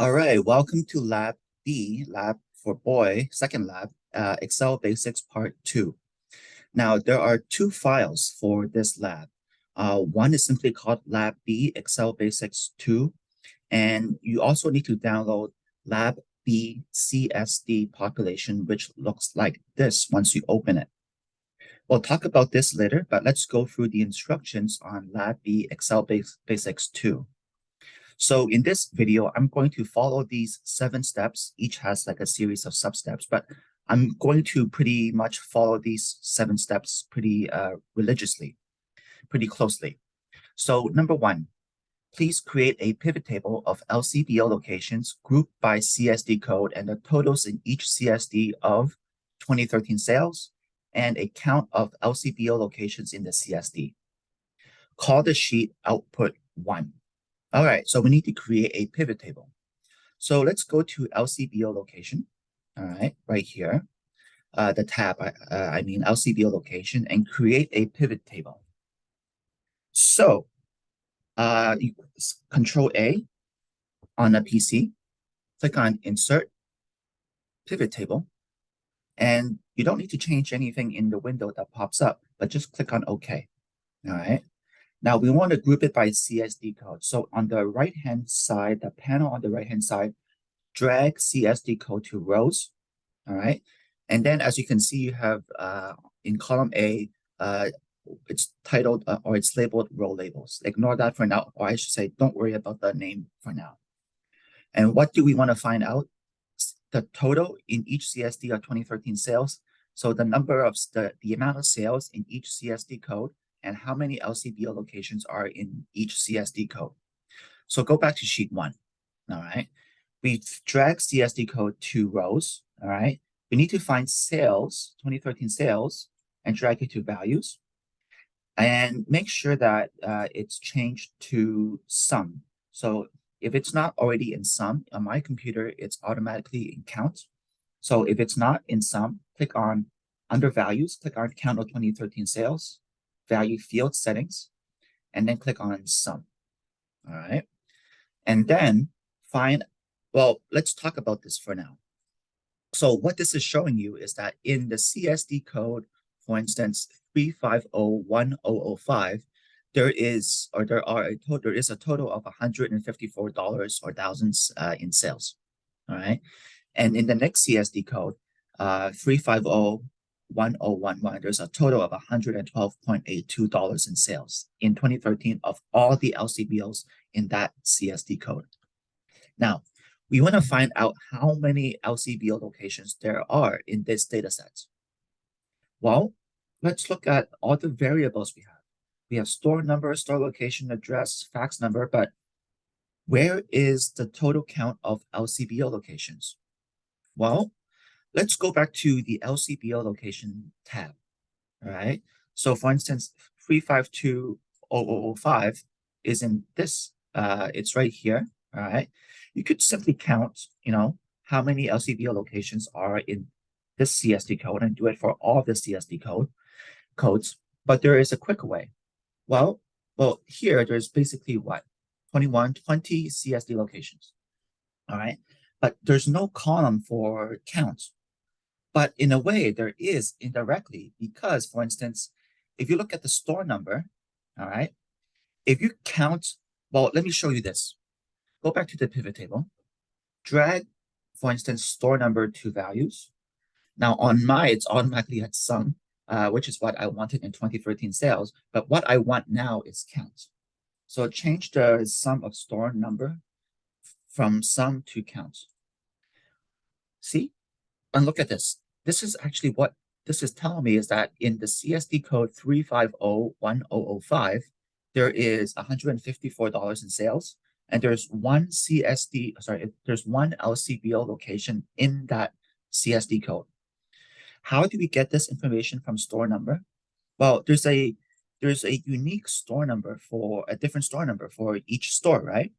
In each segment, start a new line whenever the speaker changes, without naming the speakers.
All right, welcome to Lab B, Lab for Boy, second lab, Excel Basics Part 2. Now, there are two files for this lab. One is simply called Lab B, Excel Basics 2, and you also need to download Lab B CSD population, which looks like this once you open it. We'll talk about this later, but let's go through the instructions on Lab B Excel Basics 2. So in this video, I'm going to follow these 7 steps. Each has like a series of sub-steps, but I'm going to pretty much follow these 7 steps pretty religiously, pretty closely. So number 1, please create a pivot table of LCBO locations grouped by CSD code and the totals in each CSD of 2013 sales and a count of LCBO locations in the CSD. Call the sheet output 1. All right, so we need to create a pivot table. So let's go to LCBO location, all right, right here, the tab, I mean LCBO location, and create a pivot table. So Control A on a PC, click on Insert, Pivot Table, and you don't need to change anything in the window that pops up, but just click on OK, all right? Now we want to group it by CSD code. So on the right-hand side, the panel on the right-hand side, drag CSD code to rows, all right? And then as you can see, you have in column A, it's titled or it's labeled row labels. Ignore that for now, or I should say, don't worry about the name for now. And what do we want to find out? The total in each CSD of 2013 sales. So the number of the amount of sales in each CSD code and how many LCBO locations are in each CSD code. So go back to sheet 1, all right? We drag CSD code 2 rows, all right? We need to find sales, 2013 sales, and drag it to values. And make sure that it's changed to sum. So if it's not already in sum, on my computer, it's automatically in count. So if it's not in sum, click on under values, click on count of 2013 sales, value field settings, and then click on sum. All right. And then find, well, let's talk about this for now. So what this is showing you is that in the CSD code, for instance, 3501005, there is a total of $154 or thousands in sales. All right. And in the next CSD code, 3501011, there's a total of $112.82 in sales in 2013 of all the LCBOs in that CSD code. Now, we want to find out how many LCBO locations there are in this data set. Well, let's look at all the variables we have. We have store number, store location, address, fax number, but where is the total count of LCBO locations? Well, let's go back to the LCBO location tab, all right? So for instance, 3520005 is in this, it's right here, all right? You could simply count, how many LCBO locations are in this CSD code and do it for all the CSD codes, but there is a quicker way. Well, here there's basically what? 20 CSD locations, all right? But there's no column for counts. But in a way, there is indirectly because, for instance, if you look at the store number, all right, if you count, well, let me show you this. Go back to the pivot table, drag, for instance, store number to values. Now on it's automatically at sum, which is what I wanted in 2013 sales. But what I want now is count. So change the sum of store number from sum to count. See? And look at this. This is actually what this is telling me is that in the CSD code 3501005, there is $154 in sales, and there's one there's one LCBO location in that CSD code. How do we get this information from store number? Well, there's a unique store number for a different store number for each store, right?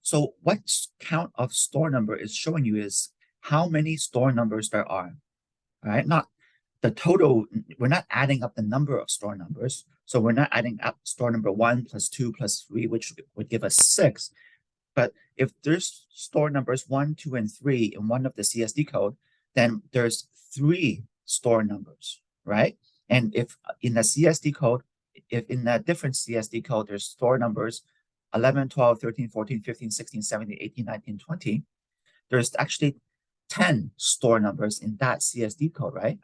So what count of store number is showing you is how many store numbers there are, right? Not the total. We're not adding up the number of store numbers. So we're not adding up store number 1 plus 2 plus 3, which would give us 6. But if there's store numbers 1, 2, and 3 in one of the CSD code, then there's 3 store numbers, right? And if in the CSD code, if in a different CSD code, there's store numbers 11, 12, 13, 14, 15, 16, 17, 18, 19, 20, there's actually 10 store numbers in that CSD code, right?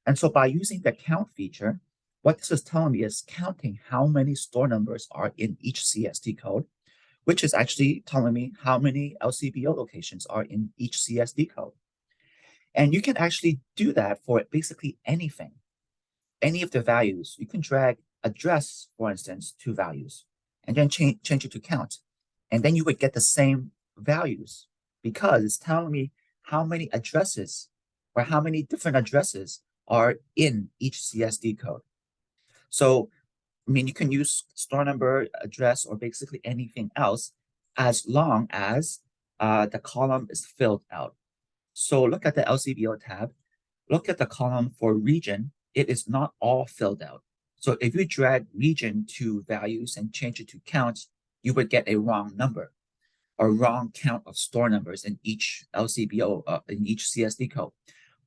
And so by using the count feature, what this is telling me is counting how many store numbers are in each CSD code, which is actually telling me how many LCBO locations are in each CSD code. And you can actually do that for basically anything, any of the values. You can drag address, for instance, to values, and then change it to count. And then you would get the same values because it's telling me how many addresses or how many different addresses are in each CSD code. So, I mean, you can use store number, address, or basically anything else as long as the column is filled out. So look at the LCBO tab. Look at the column for region. It is not all filled out. So if you drag region to values and change it to counts, you would get a wrong number, a wrong count of store numbers in each LCBO, in each CSD code.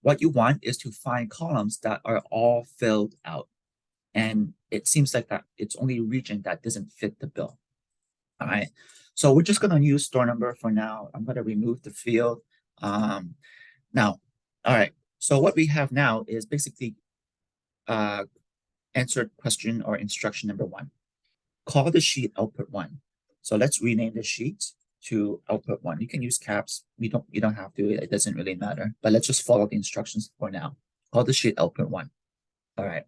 What you want is to find columns that are all filled out. And it seems like that it's only region that doesn't fit the bill. All right. So we're just going to use store number for now. I'm going to remove the field. Now, all right. So what we have now is basically answered question or instruction number 1. Call the sheet output 1. So let's rename the sheet to output 1. You can use caps. You don't have to. It doesn't really matter. But let's just follow the instructions for now. Call the sheet output 1. All right.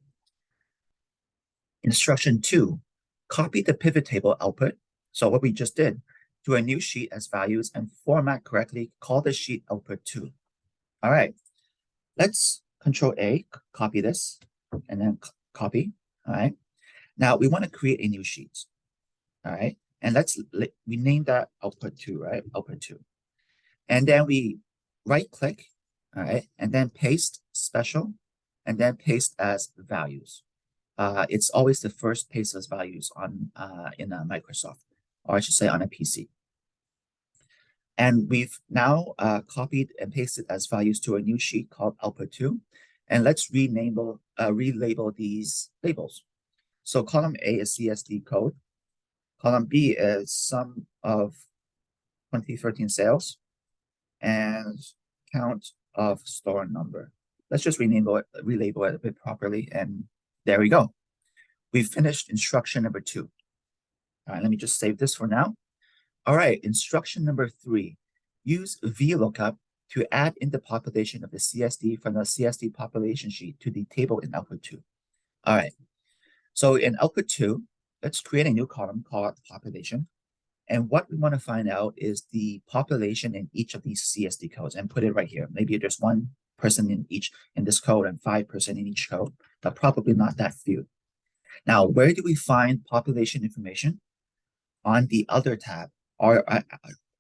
Instruction 2. Copy the pivot table output. So what we just did, to a new sheet as values and format correctly. Call the sheet output 2. All right. Let's Control A, copy this, and then copy. All right. Now we want to create a new sheet. All right. And we name that output 2, right? Output 2. And then we right click, all right, and then paste special, and then paste as values. It's always the first paste as values on in Microsoft, or I should say on a PC. And we've now copied and pasted as values to a new sheet called output 2. And let's relabel these labels. So column A is CSD code. Column B is sum of 2013 sales and count of store number. Let's just relabel it a bit properly. And there we go. We've finished instruction number 2. All right, let me just save this for now. All right, instruction number 3. Use VLOOKUP to add in the population of the CSD from the CSD population sheet to the table in output 2. All right, so in output 2, let's create a new column called population. And what we want to find out is the population in each of these CSD codes and put it right here. Maybe there's 1 person in this code and 5% in each code, but probably not that few. Now, where do we find population information? On the other tab, or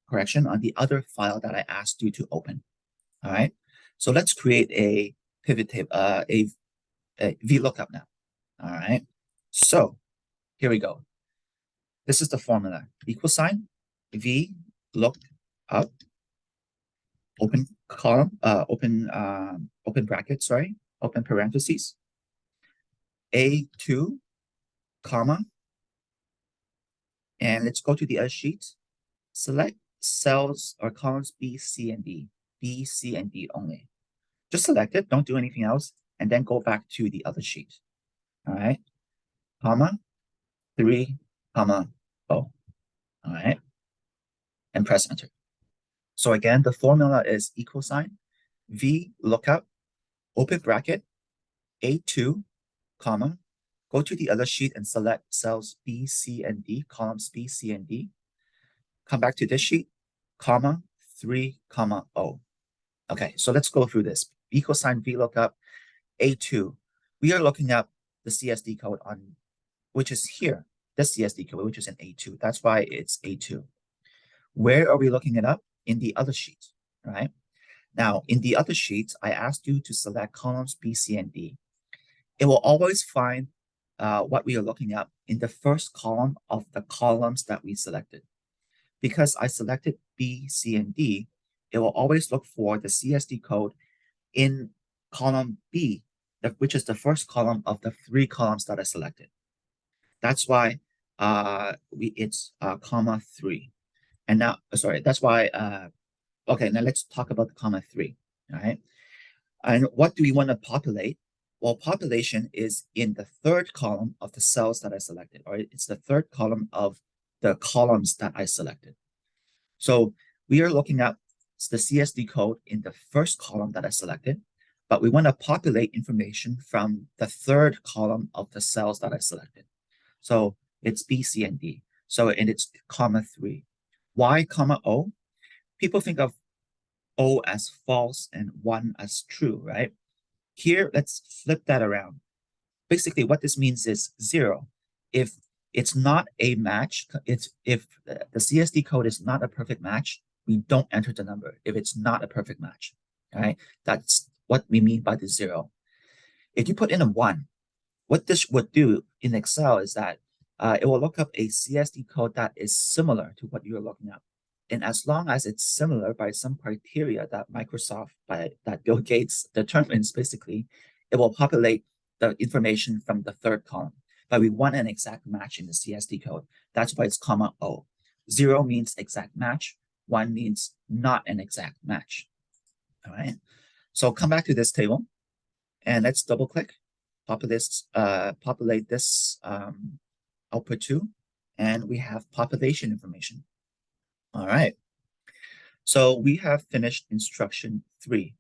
correction, on the other file that I asked you to open. All right. So let's create a pivot table, a VLOOKUP now. All right. So here we go. This is the formula: equal sign, V look up, open column, open bracket, sorry, open parentheses, A2, comma, and let's go to the other sheet. Select cells or columns B, C, and D. B, C, and D only. Just select it. Don't do anything else. And then go back to the other sheet. All right. Comma, 3, comma, O. All right. And press enter. So again, the formula is equal sign, V lookup, open bracket, A2, comma, go to the other sheet and select cells B, C, and D, columns B, C, and D. Come back to this sheet, comma, 3, comma, O. Okay, so let's go through this. Equal sign VLOOKUP, A2. We are looking up the CSD code on, which is here, this CSD code, which is in A2. That's why it's A2. Where are we looking it up? In the other sheet, right? Now, in the other sheets, I asked you to select columns B, C, and D. It will always find what we are looking up in the first column of the columns that we selected. because I selected B, C, and D, it will always look for the CSD code in column B, which is the first column of the 3 columns that I selected. That's why it's comma 3. And now, sorry, that's why, okay, now let's talk about the comma 3, all right? And what do we want to populate? Well, population is in the 3rd column of the cells that I selected, or it's the 3rd column of the columns that I selected. So we are looking at the CSD code in the 1st column that I selected, but we want to populate information from the 3rd column of the cells that I selected. So it's B, C, and D. So, and it's comma 3. Why comma O? People think of O as false and 1 as true, right? Here, let's flip that around. Basically, what this means is 0. If it's not a match, if the CSD code is not a perfect match, we don't enter the number if it's not a perfect match, right? That's what we mean by the 0. If you put in a 1, what this would do in Excel is that it will look up a CSD code that is similar to what you're looking up. And as long as it's similar by some criteria that that Bill Gates determines, basically, it will populate the information from the 3rd column. But we want an exact match in the CSD code. That's why it's comma O. 0 means exact match. 1 means not an exact match. All right. So come back to this table and let's double click, populate this output 2, and we have population information. All right. So we have finished instruction 3.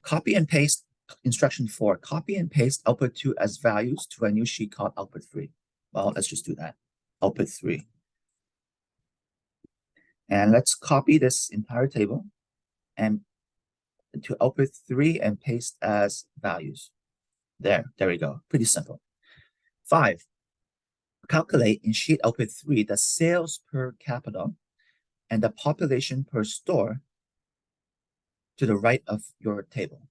Copy and paste instruction 4. Copy and paste output 2 as values to a new sheet called output 3. Well, let's just do that. Output 3. And let's copy this entire table and to output 3 and paste as values. There we go. Pretty simple. 5. Calculate in sheet output 3 the sales per capita and the population per store to the right of your table.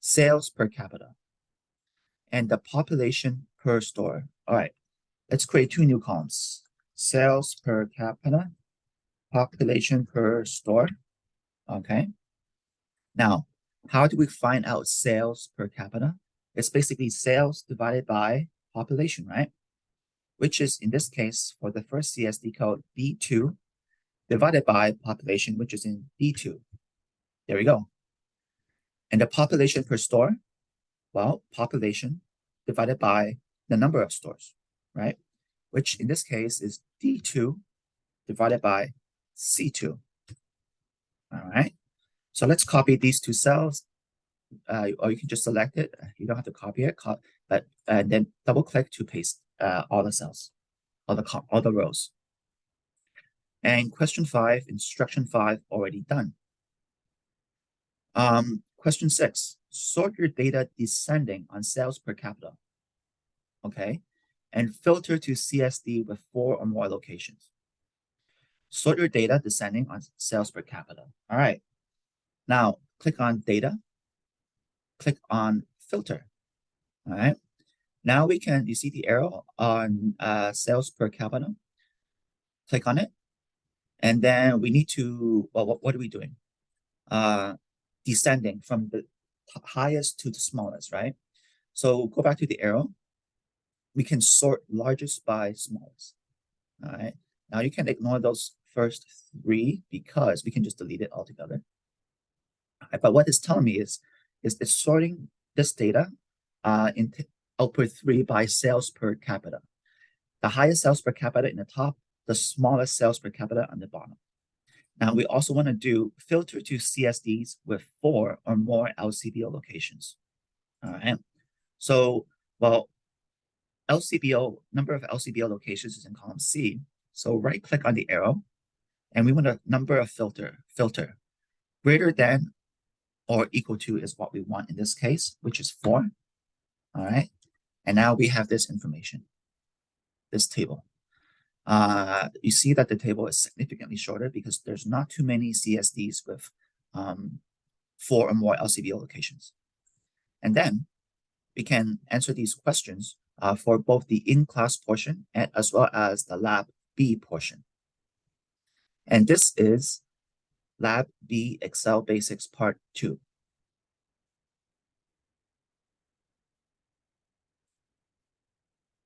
Sales per capita and the population per store. All right, let's create 2 new columns. Sales per capita, population per store. Okay. Now, how do we find out sales per capita? It's basically sales divided by population, right? Which is, in this case, for the first CSD code, B2 divided by population, which is in B2. There we go. And the population per store, well, population divided by the number of stores, right? Which in this case is D2 divided by C2. All right. So let's copy these 2 cells, or you can just select it. You don't have to copy it, but then double click to paste all the cells, all the rows. And question 5, instruction 5, already done. Question 6, sort your data descending on sales per capita. Okay, and filter to CSD with 4 or more locations. Sort your data descending on sales per capita. All right, now click on data, click on filter. All right, now we can, you see the arrow on sales per capita, click on it, and then we need to, well, what are we doing? Descending from the highest to the smallest, right? So go back to the arrow. We can sort largest by smallest. All right. Now you can ignore those first 3 because we can just delete it altogether. Right, but what it's telling me is it's sorting this data in output 3 by sales per capita. The highest sales per capita in the top, the smallest sales per capita on the bottom. Now, we also want to do filter to CSDs with 4 or more LCBO locations. All right. So, well, LCBO, number of LCBO locations is in column C. So right click on the arrow and we want a number of filter. Greater than or equal to is what we want in this case, which is 4. All right. And now we have this information, this table. You see that the table is significantly shorter because there's not too many CSDs with 4 or more LCBO locations. And then we can answer these questions for both the in-class portion and as well as the lab B portion. And this is Lab B Excel Basics Part 2.